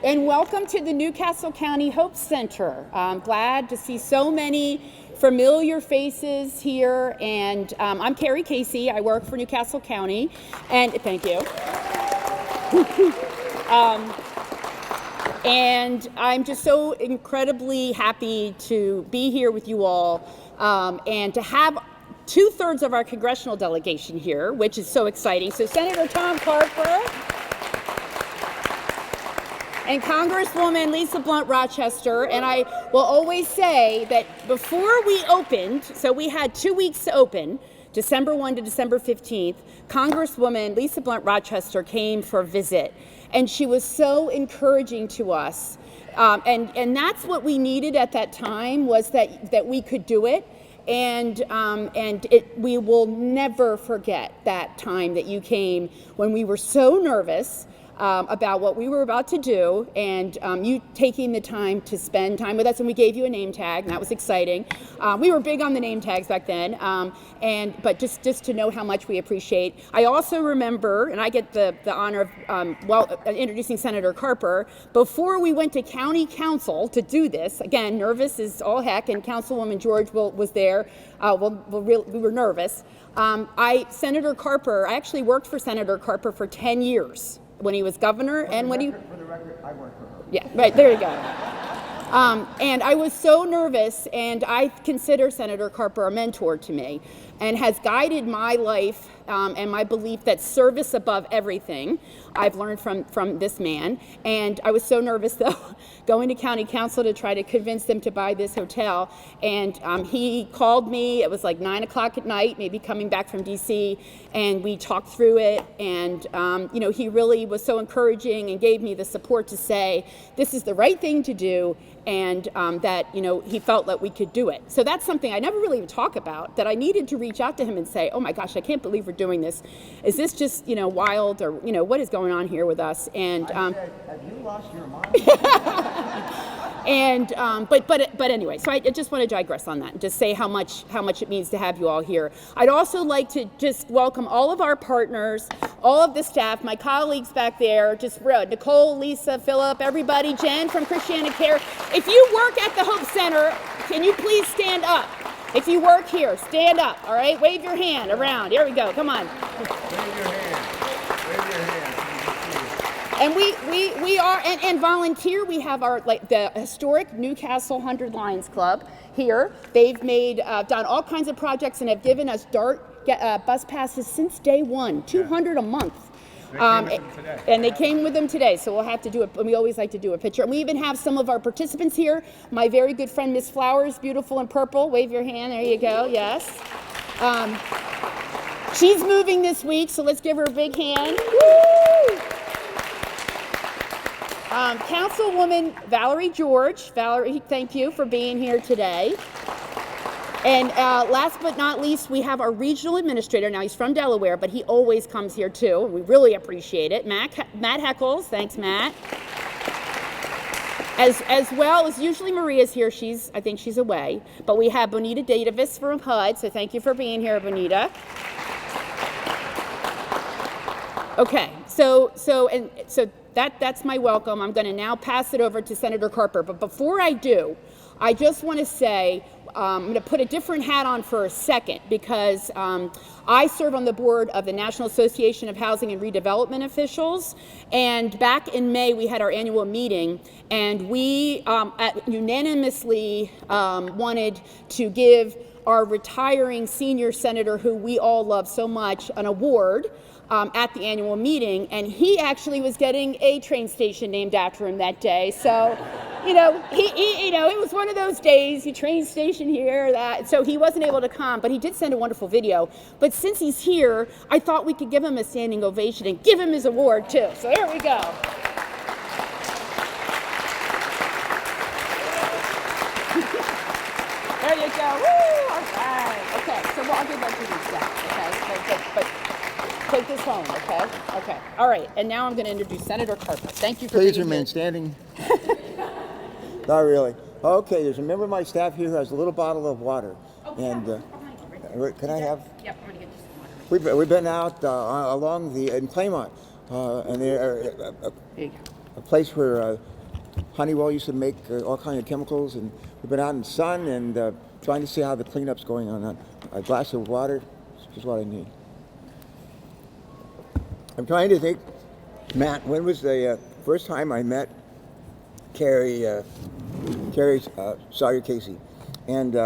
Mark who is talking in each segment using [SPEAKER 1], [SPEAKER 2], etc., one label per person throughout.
[SPEAKER 1] And welcome to the Newcastle County Hope Center. I'm glad to see so many familiar faces here. And I'm Carrie Casey. I work for Newcastle County. And thank you. And I'm just so incredibly happy to be here with you all and to have 2/3 of our congressional delegation here, which is so exciting. So Senator Tom Carper and Congresswoman Lisa Blunt Rochester. And I will always say that before we opened, so we had 2 weeks to open, December 1 to December 15th, Congresswoman Lisa Blunt Rochester came for a visit. And she was so encouraging to us. And that's what we needed at that time, was that we could do it. And we will never forget that time that you came when we were so nervous about what we were about to do, and you taking the time to spend time with us, and we gave you a name tag, and that was exciting. We were big on the name tags back then, but just to know how much we appreciate. I also remember, and I get the honor of introducing Senator Carper, before we went to county council to do this, again, nervous as all heck, and Councilwoman George was there. We were nervous. Senator Carper, I actually worked for Senator Carper for 10 years. When he was governor, and when
[SPEAKER 2] For the record, I work for her.
[SPEAKER 1] Yeah, right, there you go. And I was so nervous, and I consider Senator Carper a mentor to me, and has guided my life and my belief that service above everything I've learned from this man. And I was so nervous, though, going to county council to try to convince them to buy this hotel. And he called me. It was like 9 o'clock at night, maybe coming back from DC, and we talked through it. And he really was so encouraging and gave me the support to say this is the right thing to do, and that he felt that we could do it. So that's something I never really even talk about, that I needed to reach out to him and say, oh my gosh, I can't believe we're doing this. Is this just wild, or what is going on here with us? And
[SPEAKER 2] I said, have you lost your mind?
[SPEAKER 1] And but anyway, so I just want to digress on that and just say how much it means to have you all here. I'd also like to just welcome all of our partners, all of the staff, my colleagues back there, just Nicole, Lisa, Philip, everybody, Jen from Christiana Care. If you work at the Hope Center, can you please stand up? If you work here, stand up, all right? Wave your hand around. Here we go. Come on.
[SPEAKER 2] Wave your hand. Wave your hand.
[SPEAKER 1] And we are, and volunteer, we have the historic Newcastle 100 Lions Club here. They've done all kinds of projects and have given us DART bus passes since day one, 200 a month. And they came with them today, so we'll have to do it. We always like to do a picture. And we even have some of our participants here. My very good friend, Miss Flowers, beautiful in purple. Wave your hand. There you go. Yes. She's moving this week, so let's give her a big hand. Woo! Councilwoman Valerie George. Valerie, thank you for being here today. And last but not least, we have our regional administrator. Now, he's from Delaware, but he always comes here too. We really appreciate it. Matt Heckles. Thanks, Matt. As well as usually Maria's here. I think she's away. But we have Bonita Davis from HUD, so thank you for being here, Bonita. Okay, so that's my welcome. I'm going to now pass it over to Senator Carper. But before I do, I just want to say I'm going to put a different hat on for a second, because I serve on the board of the National Association of Housing and Redevelopment Officials. And back in May, we had our annual meeting, and we unanimously wanted to give our retiring senior senator, who we all love so much, an award at the annual meeting, and he actually was getting a train station named after him that day. So, it was one of those days, you train station here, that. So he wasn't able to come, but he did send a wonderful video. But since he's here, I thought we could give him a standing ovation and give him his award too. So there we go. There you go. Woo! All right. Okay. So I'll give that to you next. Okay. But take this home. Okay. Okay. All right. And now I'm going to introduce Senator Carper. Thank you for being here.
[SPEAKER 2] Please remain standing. Not really. Okay. There's a member of my staff here who has a little bottle of water. Can I have?
[SPEAKER 1] Yep. I'm going to get you some water.
[SPEAKER 2] We've been out along in Claymont, and there a place where Honeywell used to make all kinds of chemicals, and we've been out in the sun and trying to see how the cleanup's going on. A glass of water is just what I need. I'm trying to think, Matt, when was the first time I met Carrie Sawyer Casey? And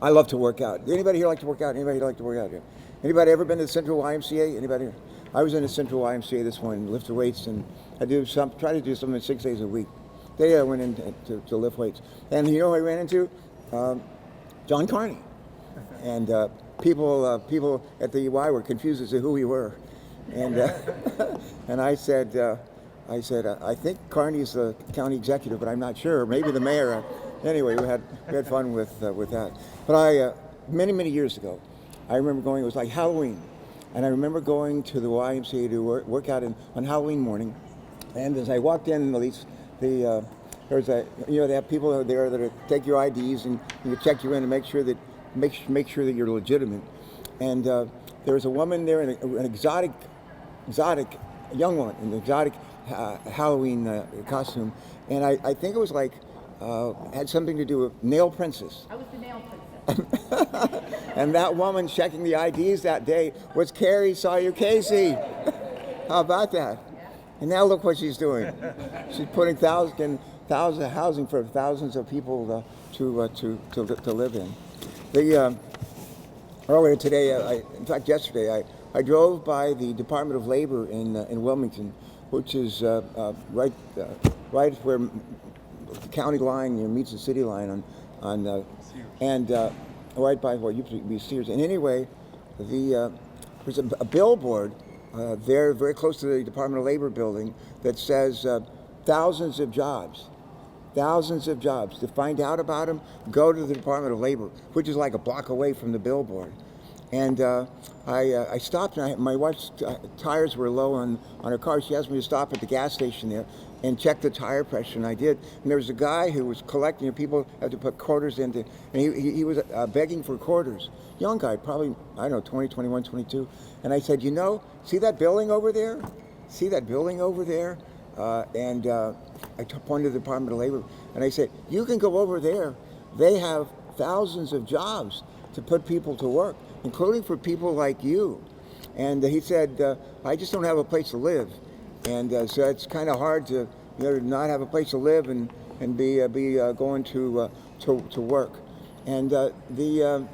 [SPEAKER 2] I love to work out. Anybody here like to work out? Anybody here like to work out here? Anybody ever been to the Central YMCA? Anybody here? I was in the Central YMCA this morning, lifted weights, and I try to do something 6 days a week. Today I went in to lift weights. And you know who I ran into? John Carney. And people at the Y were confused as to who we were. And and I said, I think Carney's the county executive, but I'm not sure. Maybe the mayor. Anyway, we had fun with that. But many years ago, I remember going. It was like Halloween, and I remember going to the YMCA to work out on Halloween morning. And as I walked in, at least they have people there that take your IDs and check you in and make sure that you're legitimate. And there was a woman there in an exotic young woman in an exotic Halloween costume, and I think it was like had something to do with Nail Princess.
[SPEAKER 1] I was the Nail Princess.
[SPEAKER 2] And that woman checking the IDs that day was Carrie Sawyer Casey. How about that? Yeah. And now look what she's doing. She's putting thousands of housing for thousands of people to live in. Earlier today, in fact yesterday, I drove by the Department of Labor in Wilmington, which is right where the county line meets the city line and right by what used to be Sears. And anyway, there's a billboard there very close to the Department of Labor building that says thousands of jobs. To find out about them, go to the Department of Labor, which is like a block away from the billboard. And I stopped, and my wife's tires were low on her car. She asked me to stop at the gas station there and check the tire pressure, and I did. And there was a guy who was collecting, people had to put quarters into, and he was begging for quarters. Young guy, probably, I don't know, 20, 21, 22. And I said, see that building over there? And I pointed to the Department of Labor, and I said, you can go over there. They have thousands of jobs to put people to work, including for people like you. And he said, I just don't have a place to live. And so it's kind of hard to not have a place to live and be going to work. And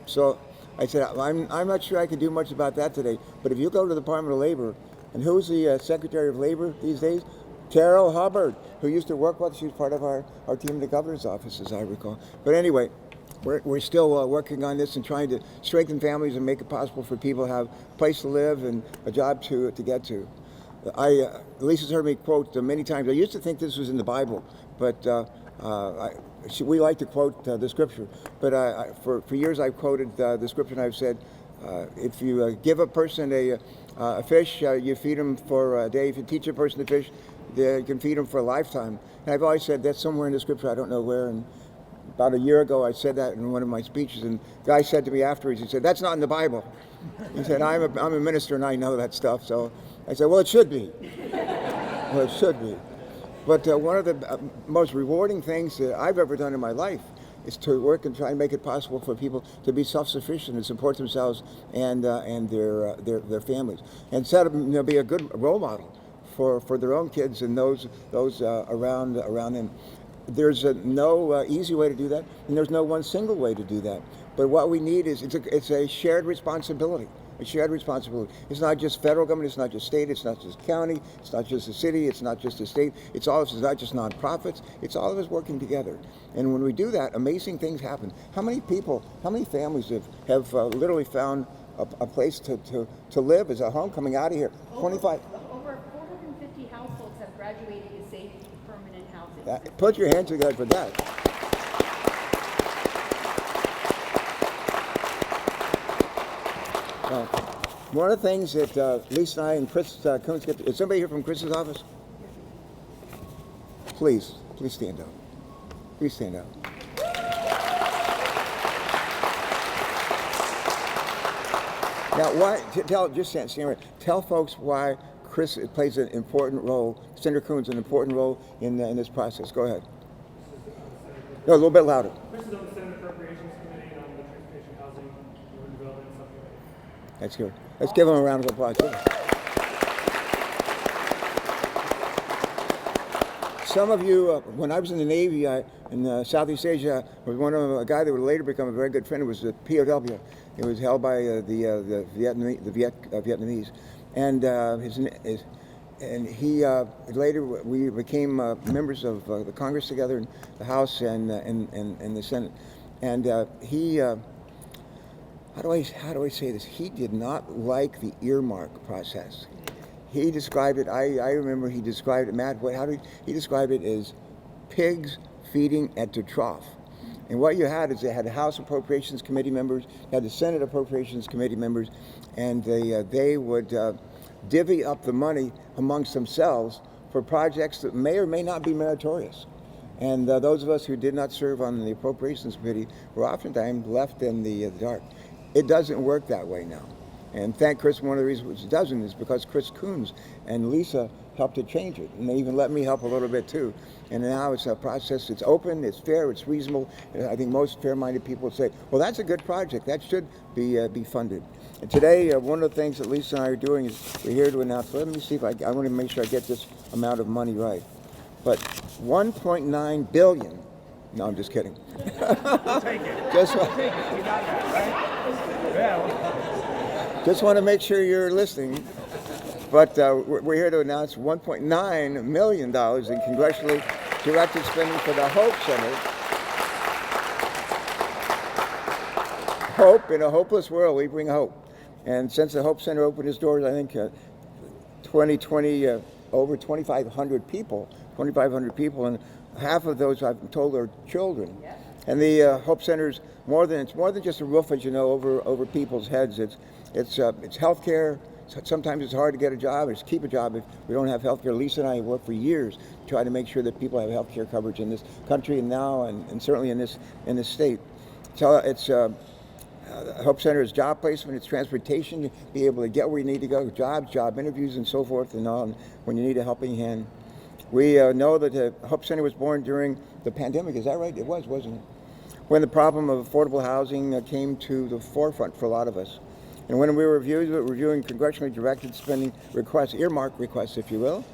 [SPEAKER 2] so I said, I'm not sure I can do much about that today, but if you go to the Department of Labor, and who's the Secretary of Labor these days? Carol Hubbard, who used to work with us. She was part of our team in the governor's office, as I recall. But anyway, we're still working on this and trying to strengthen families and make it possible for people to have a place to live and a job to get to. Lisa's heard me quote many times. I used to think this was in the Bible, but we like to quote the scripture. But for years I've quoted the scripture, and I've said, if you give a person a fish, you feed him for a day. If you teach a person to fish, you can feed them for a lifetime. And I've always said that's somewhere in the scripture, I don't know where. And about a year ago, I said that in one of my speeches, and the guy said to me afterwards, he said, that's not in the Bible. He said, I'm a minister and I know that stuff. So I said, well, it should be. But one of the most rewarding things that I've ever done in my life is to work and try and make it possible for people to be self-sufficient and support themselves and their families, and set up, be a good role model for their own kids and those around them. There's no easy way to do that, and there's no one single way to do that. But what we need is it's a shared responsibility. A shared responsibility. It's not just federal government, it's not just state, it's not just county, it's not just the city, it's not just the state, it's all of us, it's not just nonprofits, it's all of us working together. And when we do that, amazing things happen. How many families have literally found a place to live as a home coming out of here? 25.
[SPEAKER 1] Over 450 households have graduated to safe permanent housing.
[SPEAKER 2] Put your hands together for that. One of the things that Lisa and I and Chris Coons get to, is somebody here from Chris's office? Please stand up. Please stand up. Now, why? Just stand right. Tell folks why Chris plays an important role. Senator Coons an important role in this process. Go ahead. No, a little bit louder.
[SPEAKER 3] Chris is on the Senate Appropriations Committee and on the Transportation, Housing, Urban Development Subcommittee.
[SPEAKER 2] That's good. Let's give him a round of applause. Some of you, when I was in the Navy in Southeast Asia, was one of a guy that would later become a very good friend. It was a POW. It was held by the Vietnamese, and he later we became members of the Congress together, in the House and the Senate, and he. How do I say this? He did not like the earmark process. He described it. I remember he described it. Matt, how did he describe it? As pigs feeding at the trough. And what you had is they had the House Appropriations Committee members, had the Senate Appropriations Committee members, and they would divvy up the money amongst themselves for projects that may or may not be meritorious. And those of us who did not serve on the Appropriations Committee were oftentimes left in the dark. It doesn't work that way now. And thank Chris, one of the reasons it doesn't is because Chris Coons and Lisa helped to change it. And they even let me help a little bit too. And now it's a process, it's open, it's fair, it's reasonable. And I think most fair-minded people say, well, that's a good project, that should be funded. And today, one of the things that Lisa and I are doing is we're here to announce, let me see if I want to make sure I get this amount of money right. But 1.9 billion, no, I'm just kidding.
[SPEAKER 3] I'll take it.
[SPEAKER 2] Just,
[SPEAKER 3] I'll take it. You got that, right? Yeah.
[SPEAKER 2] Just want to make sure you're listening. But we're here to announce $1.9 million in congressionally directed spending for the Hope Center. Hope, in a hopeless world, we bring hope. And since the Hope Center opened its doors, I think 2020, over 2,500 people, and half of those I've told are children. Yeah. And the Hope Center's more than just a roof, as you know, over people's heads. It's health care. Sometimes it's hard to get a job or to keep a job if we don't have health care. Lisa and I worked for years to try to make sure that people have health care coverage in this country and now and certainly in this state. So it's Hope Center is job placement, it's transportation, to be able to get where you need to go, jobs, job interviews and so forth and all, when you need a helping hand. We know that the Hope Center was born during the pandemic. Is that right? It was, wasn't it? When the problem of affordable housing came to the forefront for a lot of us. And when we were reviewing congressionally directed spending requests, earmark requests, if you will,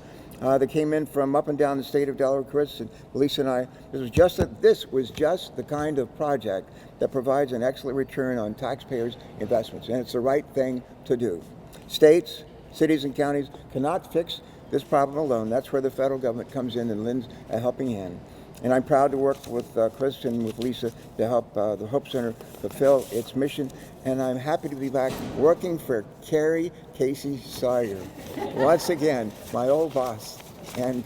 [SPEAKER 2] that came in from up and down the state of Delaware, Chris and Lisa and I, this was just the kind of project that provides an excellent return on taxpayers' investments, and it's the right thing to do. States, cities, and counties cannot fix this problem alone. That's where the federal government comes in and lends a helping hand. And I'm proud to work with Chris and with Lisa to help the Hope Center fulfill its mission. And I'm happy to be back working for Carrie Casey Sawyer. Once again, my old boss. And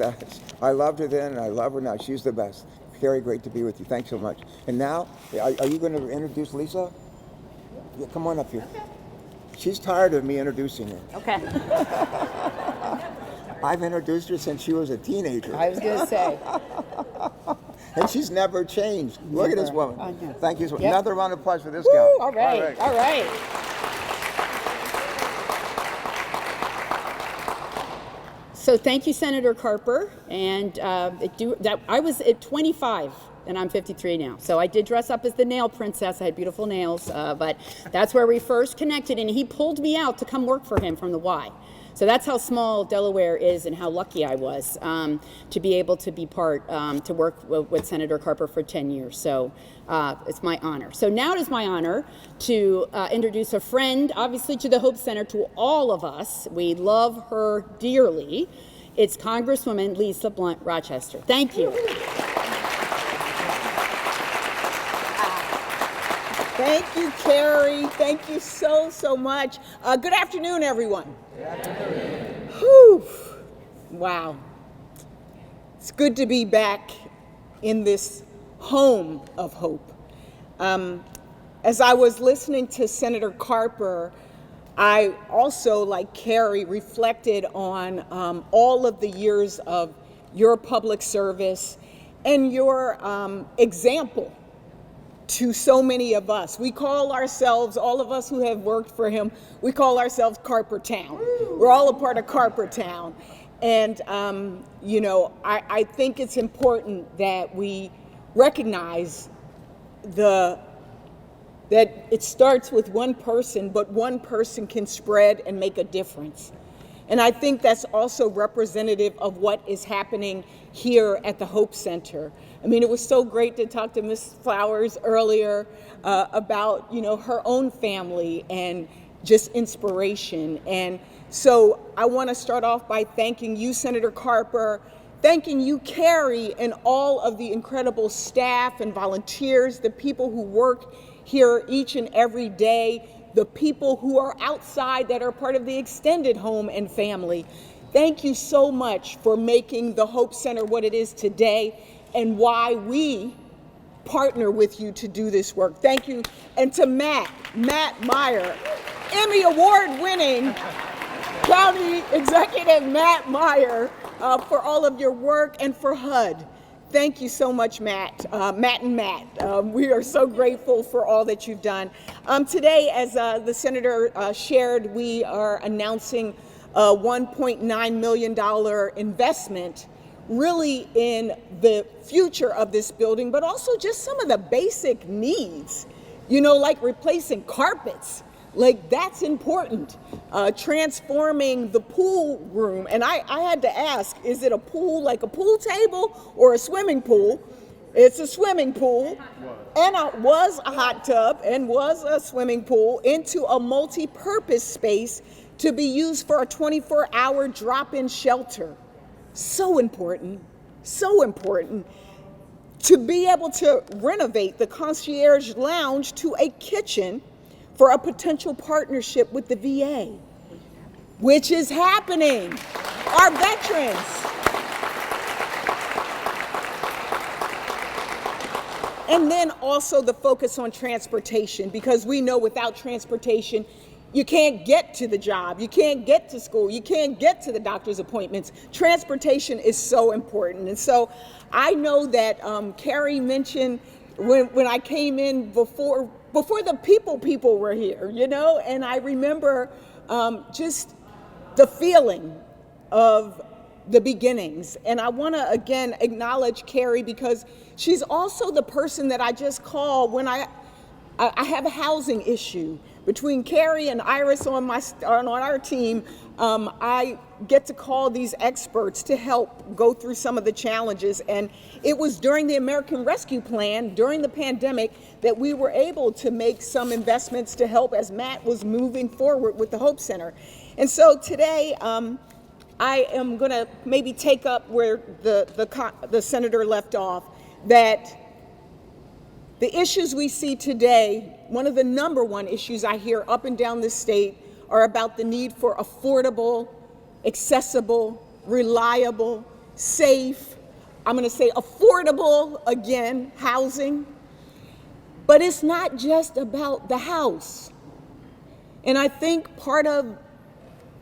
[SPEAKER 2] I loved her then and I love her now. She's the best. Carrie, great to be with you. Thanks so much. And now, are you going to introduce Lisa? Yeah, come on up here. Okay. She's tired of me introducing her.
[SPEAKER 1] Okay.
[SPEAKER 2] I've introduced her since she was a teenager.
[SPEAKER 1] I was going to say.
[SPEAKER 2] And she's never changed. Look at this woman. Thank you so much.
[SPEAKER 1] Yep.
[SPEAKER 2] Another round of applause for this
[SPEAKER 1] Woo,
[SPEAKER 2] guy.
[SPEAKER 1] all right. All right. So thank you, Senator Carper. And I was at 25, and I'm 53 now. So I did dress up as the nail princess. I had beautiful nails, but that's where we first connected. And he pulled me out to come work for him from the Y. So that's how small Delaware is and how lucky I was to be able to be to work with Senator Carper for 10 years. So it's my honor. So now it is my honor to introduce a friend, obviously to the Hope Center, to all of us. We love her dearly. It's Congresswoman Lisa Blunt Rochester. Thank you.
[SPEAKER 4] Thank you, Carrie. Thank you so much. Good afternoon, everyone. Good afternoon. Whew. Wow. It's good to be back in this home of hope. As I was listening to Senator Carper, I also, like Carrie, reflected on all of the years of your public service and your example to so many of us. We call ourselves, all of us who have worked for him, we call ourselves Carper Town. We're all a part of Carper Town. And, you know, I think it's important that we recognize that it starts with one person, but one person can spread and make a difference. And I think that's also representative of what is happening here at the Hope Center. I mean, it was so great to talk to Ms. Flowers earlier about, you know, her own family and just inspiration. And so I want to start off by thanking you, Senator Carper, thanking you, Carrie, and all of the incredible staff and volunteers, the people who work here each and every day, the people who are outside that are part of the extended home and family. Thank you so much for making the Hope Center what it is today and why we partner with you to do this work. Thank you. And to Matt Meyer, Emmy Award-winning County Executive Matt Meyer, for all of your work, and for HUD. Thank you so much, Matt. We are so grateful for all that you've done. Today, as the Senator shared, we are announcing a $1.9 million investment really in the future of this building, but also just some of the basic needs, you know, like replacing carpets. Like, that's important. Transforming the pool room. And I had to ask, is it a pool, like a pool table, or a swimming pool? It's a swimming pool. And it was a hot tub and was a swimming pool into a multi-purpose space to be used for a 24-hour drop-in shelter. So important, so important. To be able to renovate the concierge lounge to a kitchen for a potential partnership with the VA, which is happening. Our veterans. And then also the focus on transportation, because we know without transportation, you can't get to the job, you can't get to school, you can't get to the doctor's appointments. Transportation is so important. And so I know that Carrie mentioned when I came in before the people were here, you know, and I remember just the feeling of the beginnings. And I want to again acknowledge Carrie, because she's also the person that I just call when I have a housing issue. Between Carrie and Iris on our team, I get to call these experts to help go through some of the challenges. And it was during the American Rescue Plan, during the pandemic, that we were able to make some investments to help as Matt was moving forward with the Hope Center. And so today, I am going to maybe take up where the senator left off, that the issues we see today, one of the number one issues I hear up and down the state are about the need for affordable, accessible, reliable, safe, I'm going to say affordable, again, housing. But it's not just about the house. And I think part of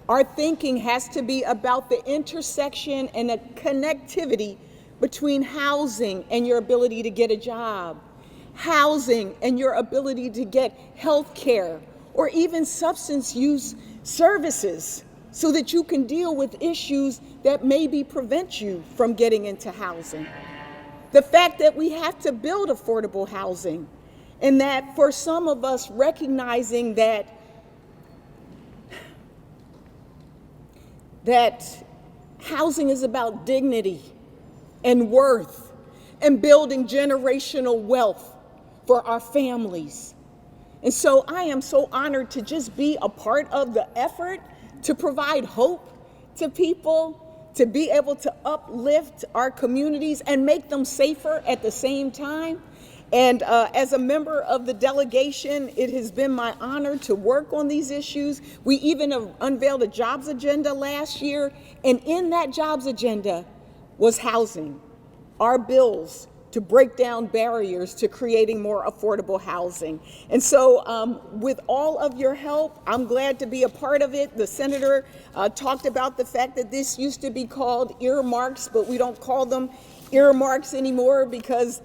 [SPEAKER 4] our thinking has to be about the intersection and the connectivity between housing and your ability to get a job, housing and your ability to get health care or even substance use services, so that you can deal with issues that maybe prevent you from getting into housing. The fact that we have to build affordable housing, and that for some of us recognizing that housing is about dignity and worth and building generational wealth for our families. And so I am so honored to just be a part of the effort to provide hope to people, to be able to uplift our communities and make them safer at the same time. And as a member of the delegation, it has been my honor to work on these issues. We even unveiled a jobs agenda last year, and in that jobs agenda was housing, our bills to break down barriers to creating more affordable housing. And so with all of your help, I'm glad to be a part of it. The senator talked about the fact that this used to be called earmarks, but we don't call them earmarks anymore because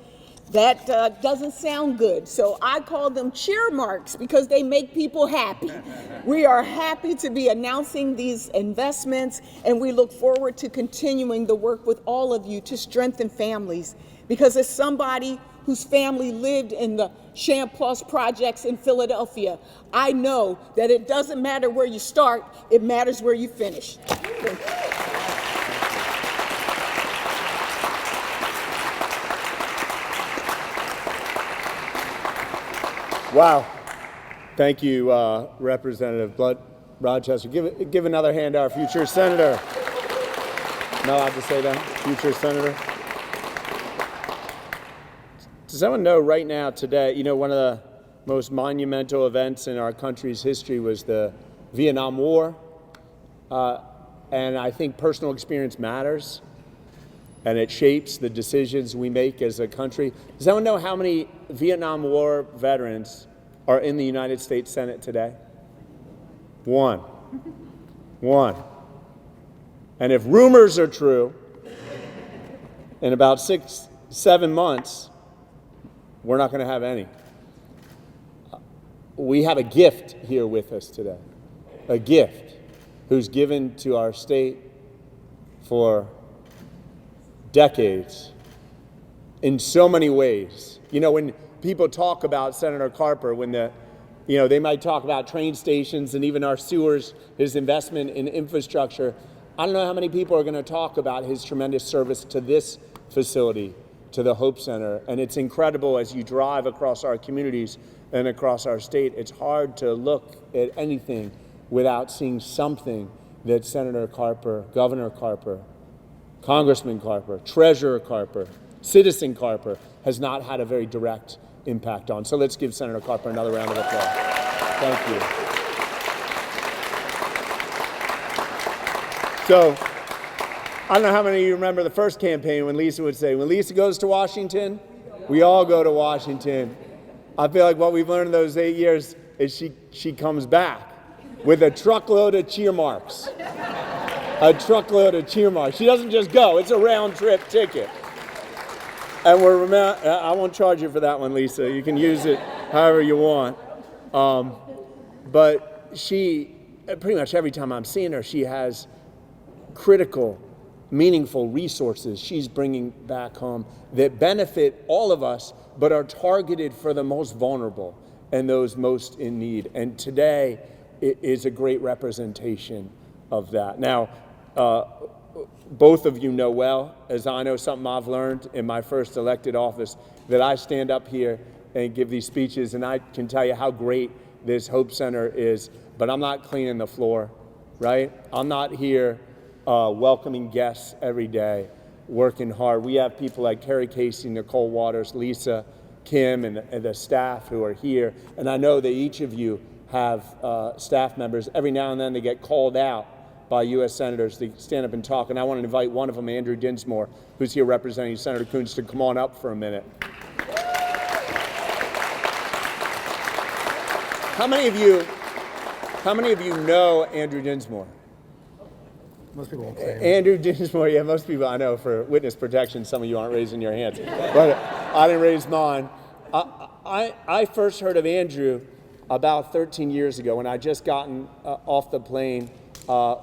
[SPEAKER 4] That doesn't sound good. So I call them cheer marks because they make people happy. We are happy to be announcing these investments, and we look forward to continuing the work with all of you to strengthen families. Because as somebody whose family lived in the Champlain projects in Philadelphia, I know that it doesn't matter where you start, it matters where you finish. Thank you.
[SPEAKER 5] Wow. Thank you, Representative Rochester. Give another hand to our future senator. Am I allowed to say that? Future senator. Does anyone know right now, today, you know, one of the most monumental events in our country's history was the Vietnam War. And I think personal experience matters, and it shapes the decisions we make as a country. Does anyone know how many Vietnam War veterans are in the United States Senate today? One. And if rumors are true, in about 6-7 months, we're not going to have any. We have a gift here with us today, a gift who's given to our state for decades in so many ways. You know, when people talk about Senator Carper, they might talk about train stations and even our sewers, his investment in infrastructure. I don't know how many people are going to talk about his tremendous service to this facility, to the Hope Center. And it's incredible as you drive across our communities and across our state, it's hard to look at anything without seeing something that Senator Carper, Governor Carper, Congressman Carper, Treasurer Carper, Citizen Carper has not had a very direct impact on. So let's give Senator Carper another round of applause. Thank you. So I don't know how many of you remember the first campaign when Lisa would say, when Lisa goes to Washington, we all go to Washington. I feel like what we've learned in those 8 years is she comes back with a truckload of cheer marks. A truckload of cheer marks. She doesn't just go, it's a round trip ticket. And I won't charge you for that one, Lisa. You can use it however you want. But she, pretty much every time I'm seeing her, she has critical, meaningful resources she's bringing back home that benefit all of us, but are targeted for the most vulnerable and those most in need. And today it is a great representation of that. Now, both of you know well, as I know something I've learned in my first elected office, that I stand up here and give these speeches, and I can tell you how great this Hope Center is, but I'm not cleaning the floor, right? I'm not here welcoming guests every day, working hard. We have people like Carrie Casey, Nicole Waters, Lisa, Kim, and the staff who are here, and I know that each of you have staff members. Every now and then they get called out by U.S. senators to stand up and talk, and I want to invite one of them, Andrew Dinsmore, who's here representing Senator Coons, to come on up for a minute. How many of you know Andrew Dinsmore?
[SPEAKER 6] Most people won't say
[SPEAKER 5] Andrew Dinsmore, yeah, most people I know for witness protection. Some of you aren't raising your hands, but I didn't raise mine. I first heard of Andrew about 13 years ago when I just gotten off the plane,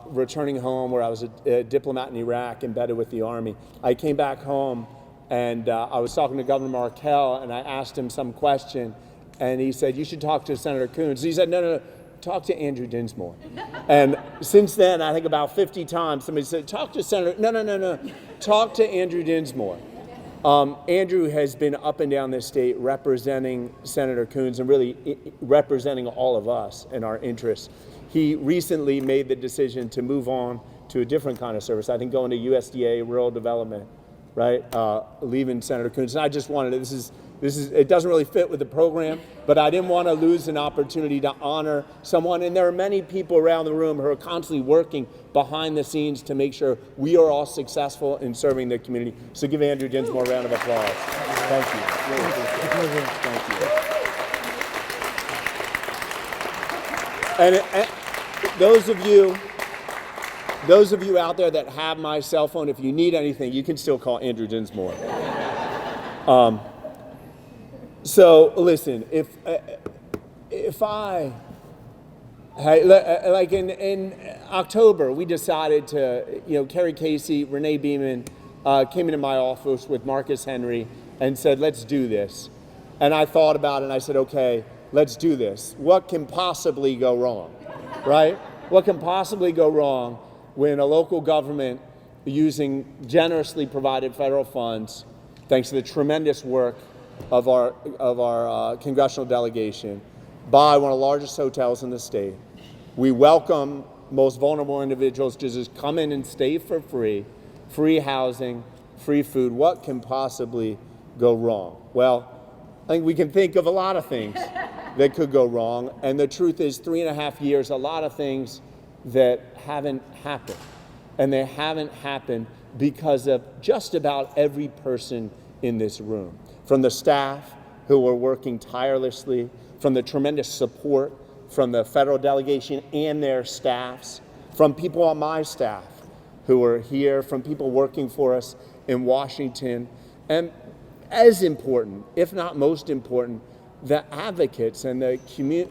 [SPEAKER 5] returning home, where I was a diplomat in Iraq, embedded with the Army. I came back home, and I was talking to Governor Markell, and I asked him some question, and he said, "You should talk to Senator Coons." He said, No, talk to Andrew Dinsmore. And since then, I think about 50 times, somebody said, talk to Senator, no, talk to Andrew Dinsmore. Andrew has been up and down this state representing Senator Coons and really representing all of us and our interests. He recently made the decision to move on to a different kind of service, I think going to USDA, rural development, right? Leaving Senator Coons. And I just wanted to, this is, it doesn't really fit with the program, but I didn't want to lose an opportunity to honor someone. And there are many people around the room who are constantly working behind the scenes to make sure we are all successful in serving the community. So give Andrew Dinsmore a round of applause. Thank you. Thank you. And those of you out there that have my cell phone, if you need anything, you can still call Andrew Dinsmore. So listen, if I like in October, we decided to, Kerry Casey, Renee Beeman came into my office with Marcus Henry and said, let's do this. And I thought about it and I said, okay, let's do this. What can possibly go wrong, right? What can possibly go wrong when a local government using generously provided federal funds, thanks to the tremendous work of our congressional delegation, buy one of the largest hotels in the state. We welcome most vulnerable individuals to just come in and stay for free housing, free food. What can possibly go wrong? Well, I think we can think of a lot of things that could go wrong. And the truth is, 3.5 years, a lot of things that haven't happened. And they haven't happened because of just about every person in this room. From the staff who are working tirelessly, from the tremendous support from the federal delegation and their staffs, from people on my staff who are here, from people working for us in Washington, and as important, if not most important, the advocates and the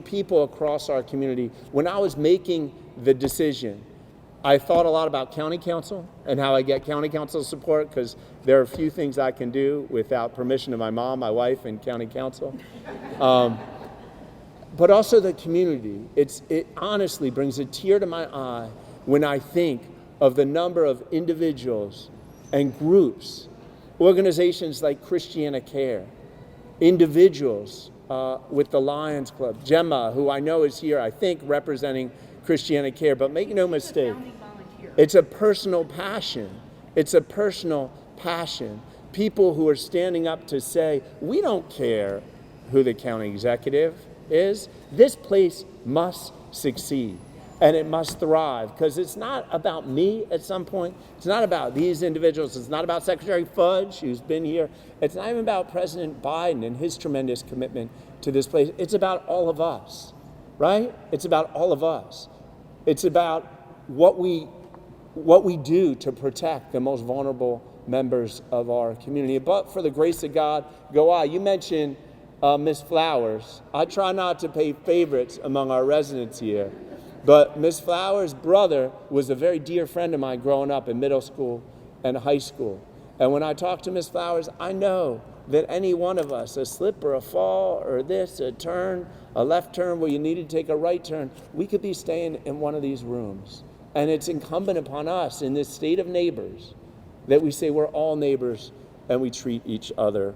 [SPEAKER 5] people across our community. When I was making the decision, I thought a lot about county council and how I get county council support, because there are a few things I can do without permission of my mom, my wife, and county council. But also the community. It honestly brings a tear to my eye when I think of the number of individuals and groups, organizations like Christiana Care, individuals with the Lions Club, Gemma, who I know is here, I think, representing Christiana Care, but make no mistake, it's a personal passion. It's a personal passion. People who are standing up to say, we don't care who the county executive is. This place must succeed and it must thrive, because it's not about me at some point. It's not about these individuals. It's not about Secretary Fudge, who's been here. It's not even about President Biden and his tremendous commitment to this place. It's about all of us, right? It's about all of us. It's about what we do to protect the most vulnerable members of our community. But for the grace of God, go I. You mentioned Miss Flowers. I try not to pay favorites among our residents here, but Miss Flowers' brother was a very dear friend of mine growing up in middle school and high school. And when I talk to Miss Flowers, I know that any one of us, a slip or a fall or this, a turn, a left turn where you need to take a right turn, we could be staying in one of these rooms. And it's incumbent upon us in this state of neighbors that we say we're all neighbors and we treat each other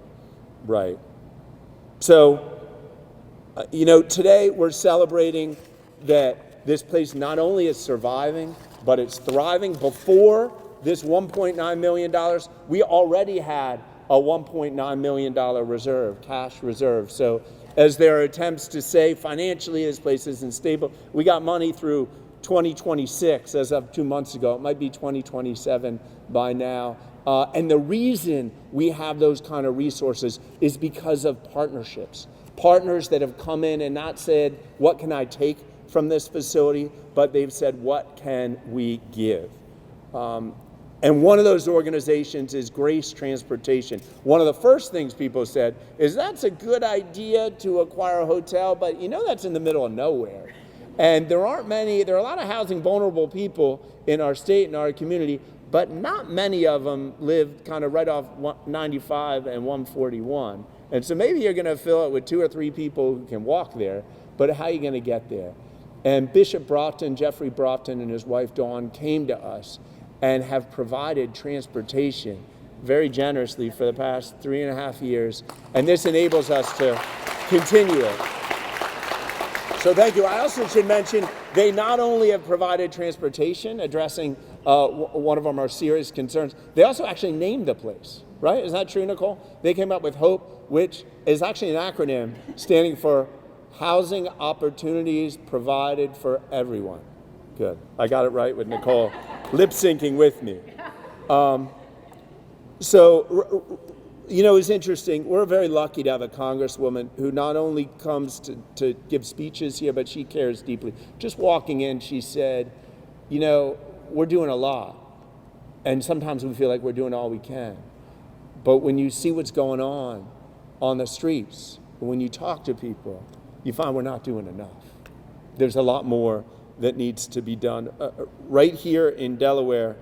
[SPEAKER 5] right. So, today we're celebrating that this place not only is surviving, but it's thriving. Before this $1.9 million, we already had a $1.9 million reserve, cash reserve. So as there are attempts to say financially this place isn't stable, we got money through 2026 as of 2 months ago. It might be 2027 by now. And the reason we have those kind of resources is because of partnerships. Partners that have come in and not said, what can I take from this facility, but they've said, what can we give? And one of those organizations is Grace Transportation. One of the first things people said is, that's a good idea to acquire a hotel, but that's in the middle of nowhere. And there are a lot of housing vulnerable people in our state and our community, but not many of them live kind of right off 95 and 141. And so maybe you're going to fill it with 2 or 3 people who can walk there, but how are you going to get there? And Bishop Broughton, Jeffrey Broughton, and his wife Dawn came to us and have provided transportation very generously for the past 3.5 years. And this enables us to continue it. So thank you. I also should mention, they not only have provided transportation addressing one of our more serious concerns, they also actually named the place, right? Is that true, Nicole? They came up with HOPE, which is actually an acronym standing for Housing Opportunities Provided for Everyone. Good. I got it right with Nicole lip syncing with me. It's interesting. We're very lucky to have a congresswoman who not only comes to give speeches here, but she cares deeply. Just walking in, she said, we're doing a lot. And sometimes we feel like we're doing all we can. But when you see what's going on the streets, But when you talk to people, you find we're not doing enough. There's a lot more that needs to be done. Right here in Delaware,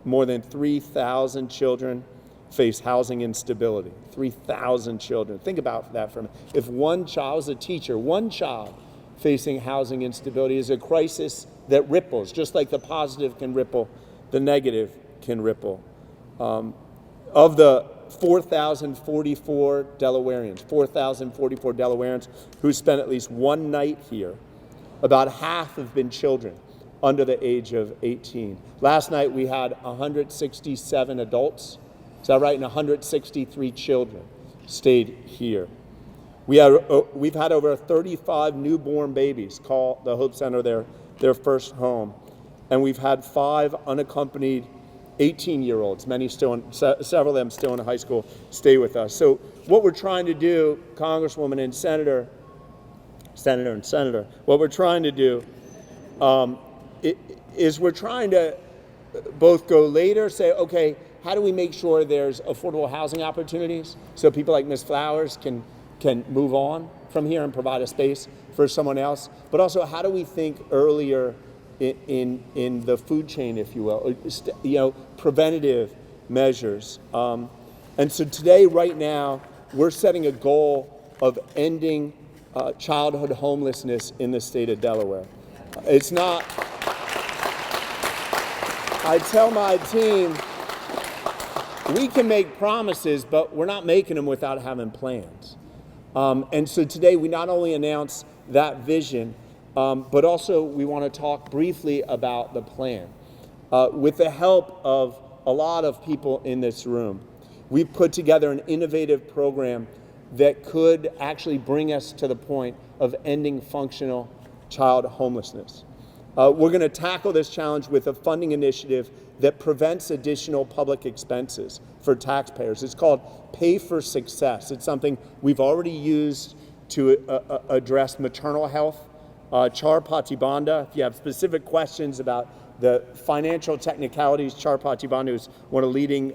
[SPEAKER 5] more than 3,000 children face housing instability. 3,000 children. Think about that for a minute. If one child, as a teacher, one child facing housing instability is a crisis that ripples, just like the positive can ripple, the negative can ripple. Of the 4,044 Delawareans who spent at least one night here, about half have been children under the age of 18. Last night we had 167 adults, is that right? And 163 children stayed here. We've had over 35 newborn babies call the Hope Center their first home. And we've had 5 unaccompanied 18-year-olds, several of them still in high school, stay with us. So what we're trying to do, Congresswoman and Senator, what we're trying to do is we're trying to both go later, say, okay, how do we make sure there's affordable housing opportunities so people like Ms. Flowers can move on from here and provide a space for someone else? But also, how do we think earlier in the food chain, if you will, preventative measures? And so today, right now, we're setting a goal of ending childhood homelessness in the state of Delaware. It's not, I tell my team, we can make promises, but we're not making them without having plans. And so today we not only announce that vision, but also we want to talk briefly about the plan. With the help of a lot of people in this room, we've put together an innovative program that could actually bring us to the point of ending functional child homelessness. We're going to tackle this challenge with a funding initiative that prevents additional public expenses for taxpayers. It's called Pay for Success. It's something we've already used to address maternal health. Char Patibanda, if you have specific questions about the financial technicalities, Char Patibanda, who's one of the leading,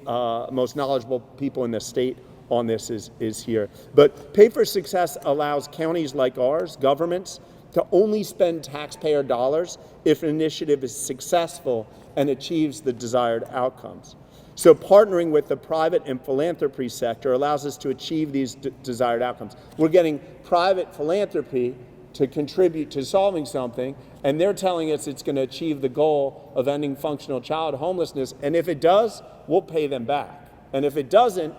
[SPEAKER 5] most knowledgeable people in the state on this, is here. But Pay for Success allows counties like ours, governments, to only spend taxpayer dollars if an initiative is successful and achieves the desired outcomes. So partnering with the private and philanthropy sector allows us to achieve these desired outcomes. We're getting private philanthropy to contribute to solving something, and they're telling us it's going to achieve the goal of ending functional child homelessness, and if it does, we'll pay them back. And if it doesn't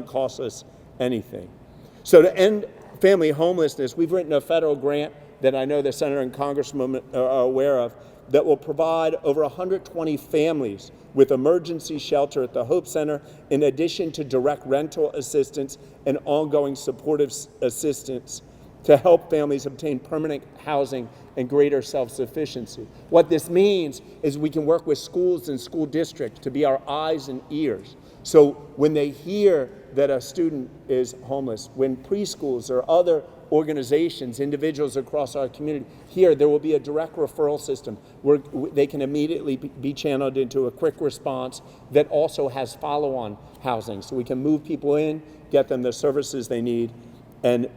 [SPEAKER 5] cost us anything. So to end family homelessness, we've written a federal grant that I know the Senator and Congresswoman are aware of that will provide over 120 families with emergency shelter at the Hope Center, in addition to direct rental assistance and ongoing supportive assistance to help families obtain permanent housing and greater self-sufficiency. What this means is we can work with schools and school districts to be our eyes and ears. So when they hear that a student is homeless, when preschools or other organizations, individuals across our community here, there will be a direct referral system where they can immediately be channeled into a quick response that also has follow-on housing. So we can move people in, get them the services they need, and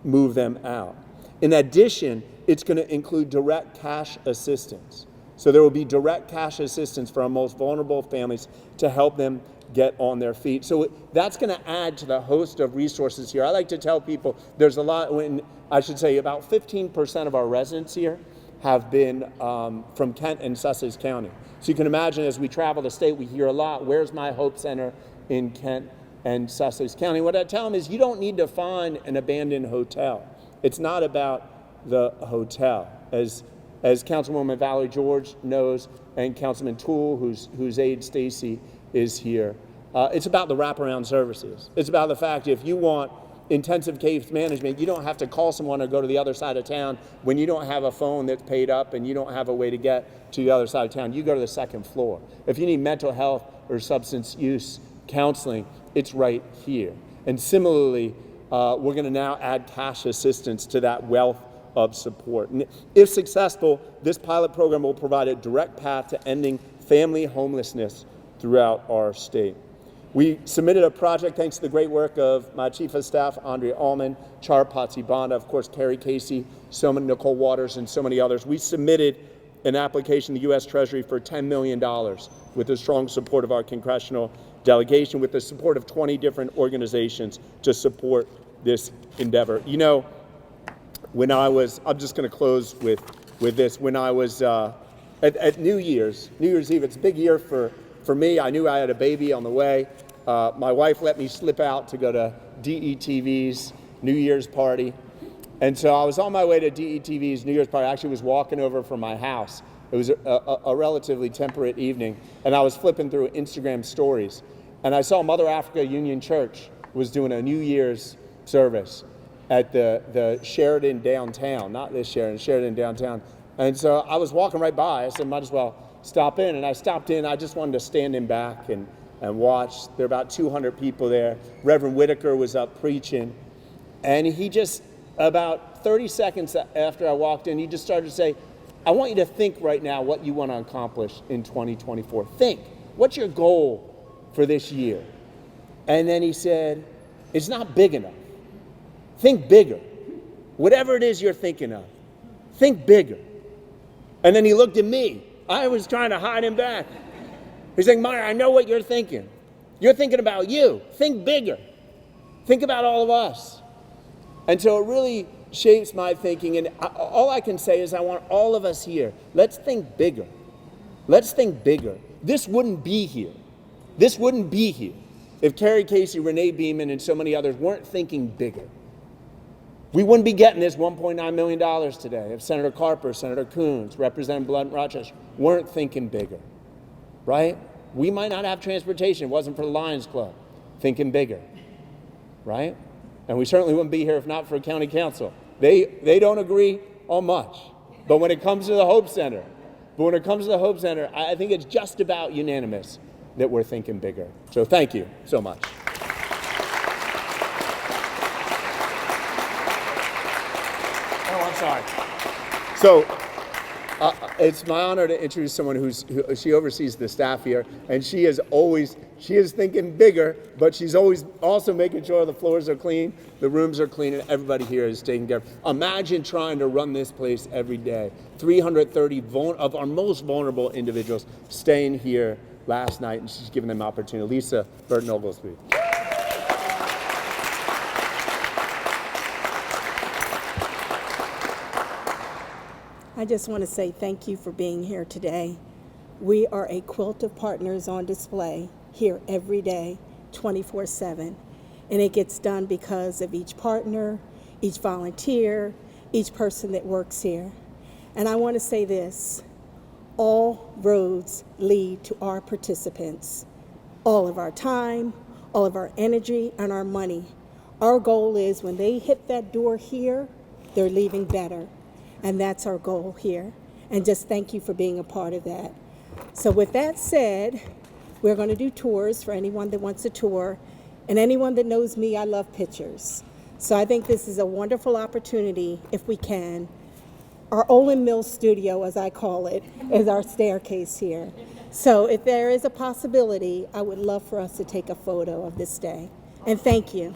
[SPEAKER 5] move them out. In addition, it's going to include direct cash assistance. So there will be direct cash assistance for our most vulnerable families to help them get on their feet. So that's going to add to the host of resources here. I like to tell people there's a lot, about 15% of our residents here have been from Kent and Sussex County. So you can imagine as we travel the state, we hear a lot, where's my Hope Center in Kent and Sussex County? What I tell them is you don't need to find an abandoned hotel. It's not about the hotel. As Councilwoman Valerie George knows, and Councilman Toole, whose aide Stacy is here, it's about the wraparound services. It's about the fact if you want intensive case management, you don't have to call someone or go to the other side of town when you don't have a phone that's paid up and you don't have a way to get to the other side of town. You go to the second floor. If you need mental health or substance use counseling, it's right here. And similarly, we're going to now add cash assistance to that wealth of support. And if successful, this pilot program will provide a direct path to ending family homelessness throughout our state. We submitted a project thanks to the great work of my Chief of Staff, Andrea Allman, Char Patsy-Banda, of course, Carrie Casey, Nicole Waters, and so many others. We submitted an application to the U.S. Treasury for $10 million with the strong support of our congressional delegation, with the support of 20 different organizations to support this endeavor. You know, when I was, I'm just going to close with this. When I was at New Year's Eve, it's a big year for me. I knew I had a baby on the way. My wife let me slip out to go to DETV's New Year's party. And so I was on my way to DETV's New Year's party. I actually was walking over from my house. It was a relatively temperate evening. And I was flipping through Instagram stories. And I saw Mother Africa Union Church was doing a New Year's service at the Sheridan downtown. Not this Sheridan downtown. And so I was walking right by. I said, might as well stop in. And I stopped in. I just wanted to stand in back and watch. There were about 200 people there. Reverend Whitaker was up preaching. And he just, about 30 seconds after I walked in, he just started to say, I want you to think right now what you want to accomplish in 2024. Think. What's your goal for this year? And then he said, it's not big enough. Think bigger. Whatever it is you're thinking of, think bigger. And then he looked at me. I was trying to hide him back. He's saying, Meyer, I know what you're thinking. You're thinking about you. Think bigger. Think about all of us. And so it really shapes my thinking. And all I can say is I want all of us here, let's think bigger. Let's think bigger. This wouldn't be here. This wouldn't be here if Carrie Casey, Renee Beeman, and so many others weren't thinking bigger. We wouldn't be getting this $1.9 million today if Senator Carper, Senator Coons, Representative Blunt Rochester weren't thinking bigger, right? We might not have transportation. It wasn't for the Lions Club. Thinking bigger, right? And we certainly wouldn't be here if not for county council. They don't agree on much. But when it comes to the Hope Center, I think it's just about unanimous that we're thinking bigger. So thank you so much. Oh, I'm sorry. So it's my honor to introduce someone she oversees the staff here, and she is thinking bigger, but she's always also making sure the floors are clean, the rooms are clean, and everybody here is taken care of. Imagine trying to run this place every day. 330 of our most vulnerable individuals staying here last night, and she's given them opportunity. Lisa Burton Oglesby.
[SPEAKER 7] I just want to say thank you for being here today. We are a quilt of partners on display here every day, 24/7. And it gets done because of each partner, each volunteer, each person that works here. And I want to say this, all roads lead to our participants. All of our time, all of our energy, and our money. Our goal is when they hit that door here, they're leaving better. And that's our goal here. And just thank you for being a part of that. So with that said, we're going to do tours for anyone that wants a tour. And anyone that knows me, I love pictures. So I think this is a wonderful opportunity, if we can. Our Olin Mills studio, as I call it, is our staircase here. So if there is a possibility, I would love for us to take a photo of this day. And thank you.